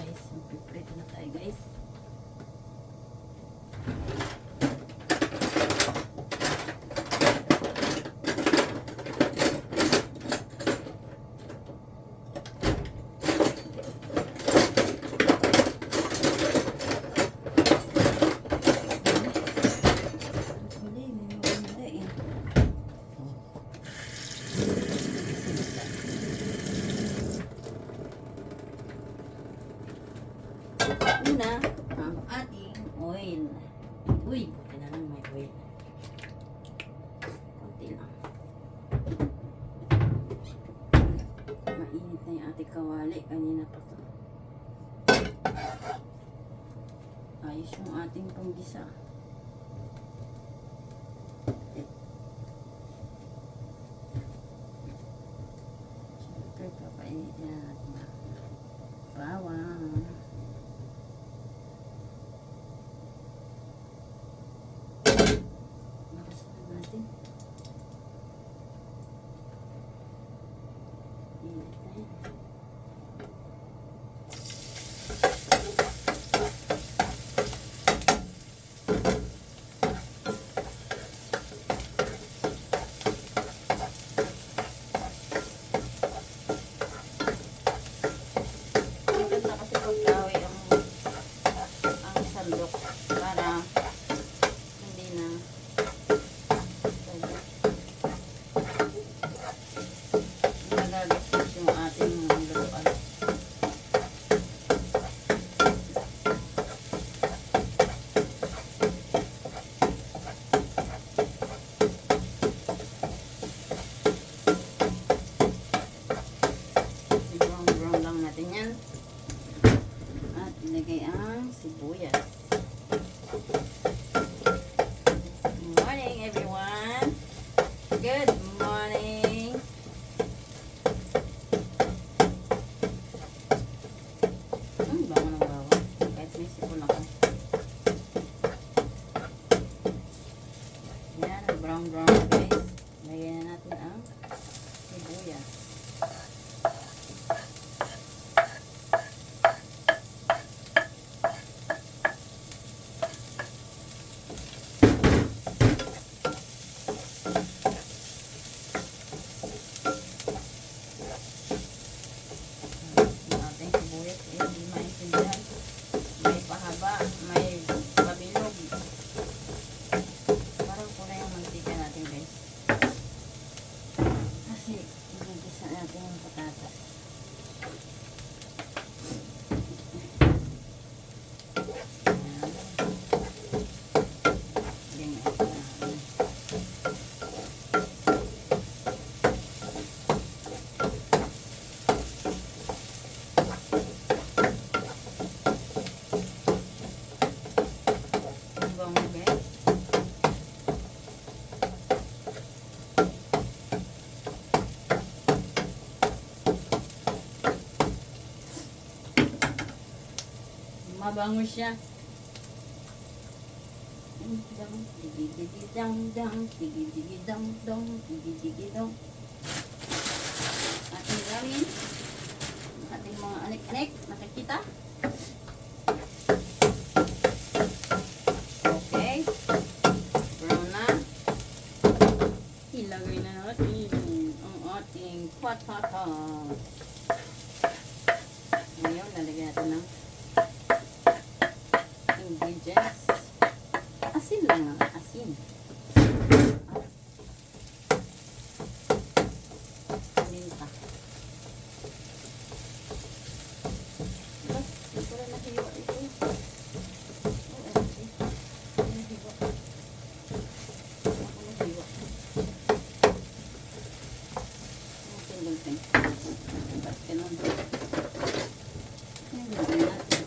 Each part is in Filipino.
guys. Magpiprito na tayo guys. Una, ang ating oil. Uy, buti na lang may oil. Kunti lang. Mainit na yung ating kawali. Kanina pa to. Ayos yung ating panggisa. Siyempre, papainitin na natin na bawang. Ilagay ang sibuyas. Good morning, everyone. Good morning. Bango ng bawang. Kahit may sipon ako. Yan, brown na guys. Lagyan na natin ang sibuyas. Mabango siya. Ating gawin ating mga anik-anik. Nakikita? Okay. Brown na. Ilagay na natin ang ating patatas. Ngayon, lalagyan natin ng ingredients. Asin lang ang asin. Paminta. Ito rin nahiwa ito. Nahiwa. Ako nahiwa. Tinggal-ting. Ba't ganun? Tinggal natin.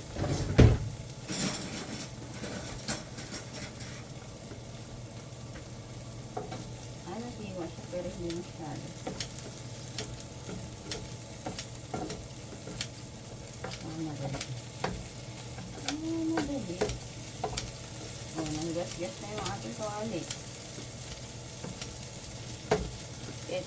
Pero hindi masyado. Madali. Madali. Nanggas-gas na yung ating kawali. Okay.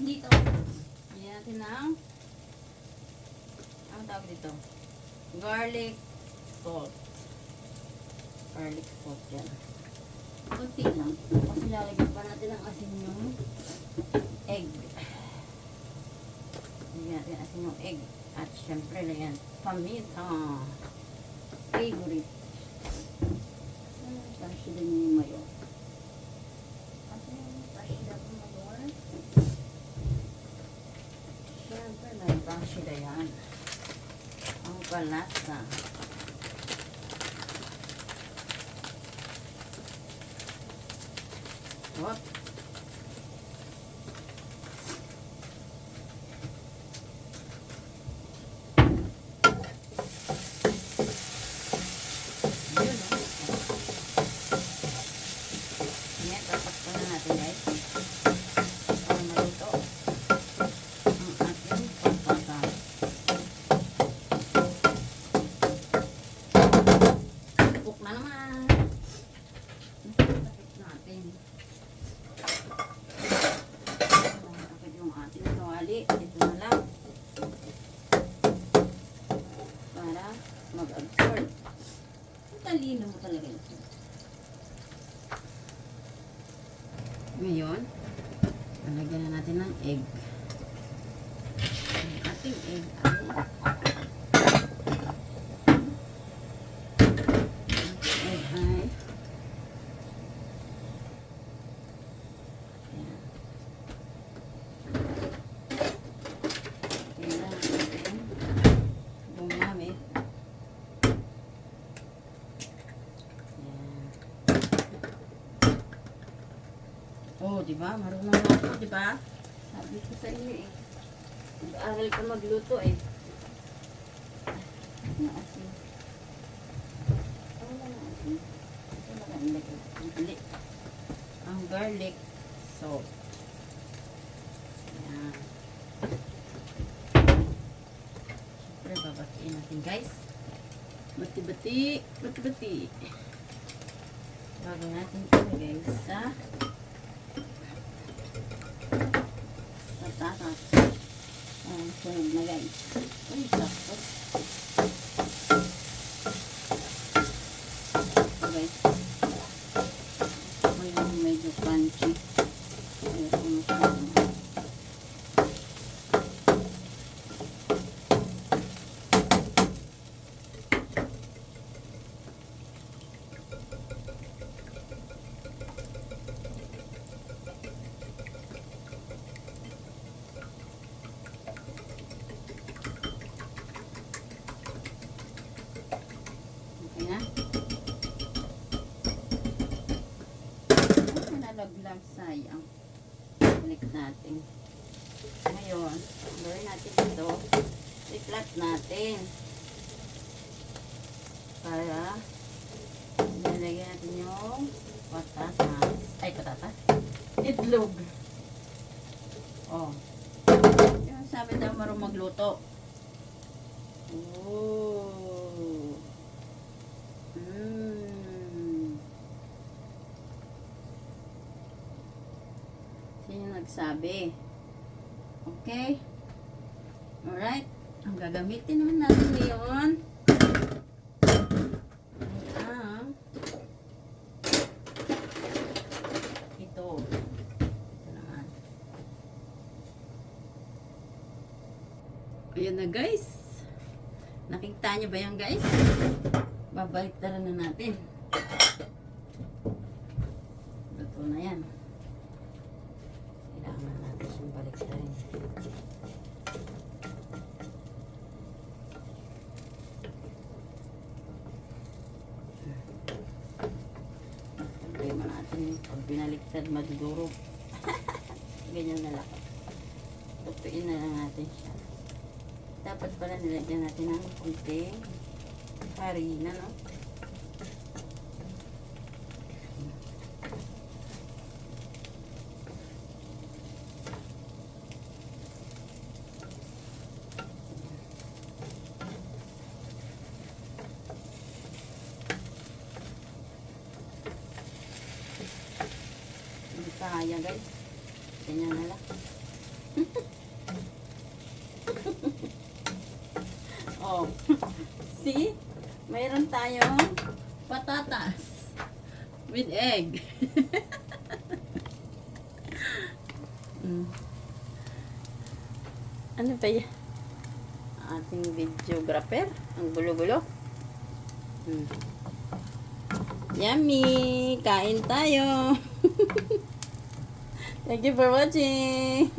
Dito. Lagyan natin ng, ang tawag dito? Garlic salt. Garlic salt yan. Kunti lang. Kasi lalagyan pa natin ng asin yung egg. Lagyan natin asin yung egg. At syempre, lagyan paminta. Favorite. Fresh din yung mayo. Kasi yung fresh din yung mayo. Syempre, may fresh din yan. Ang palasa. What? Ito na lang para mag-absorb. Talino mo talaga ito. Ngayon, lalagyan na natin ng egg. Ang ating egg ay oh, di ba? Marunong ako, di ba? Sabi ko sa inyo eh. Nag-aaral ka magluto eh. Ano asin? Ano lang asin? Ito lang ang ilagay. Ang garlic salt. Ayan. Siyempre, babatiin natin guys. Bati-bati. Bati-bati. Bago natin ito guys sa tatas. Ayan, sunog na guys. Uy, sakto. So guys, ito yung medyo crunchy. Ayan, masyadong. Nalaglag, sayang. Balik natin. Ngayon, gawin natin ito. I-flat natin. Para nilagyan natin yung patatas. Ay, patatas. Itlog. Oh. Yung sabi daw marunong magluto. Oh. Sino nagsabi? Okay? Alright? Ang gagamitin naman natin ngayon ang ito. Ito naman. Ayan na guys. Nakita nyo ba yan guys? Babalik na natin. Luto na yan. Kailangan natin siyang balik na rin. Problema natin. Pag binaliktad, madudurog. Ganyan na lang. Tupiin na lang natin siya. Dapat pala nilagyan natin ng kunting harina, no? Hindi kaya guys. Ganyan na lang. Oh. See? Mayroon tayong patatas with egg. Mm. Ano ba yan? Ating videographer. Ang gulo-gulo. Mm. Yummy! Kain tayo! Thank you for watching!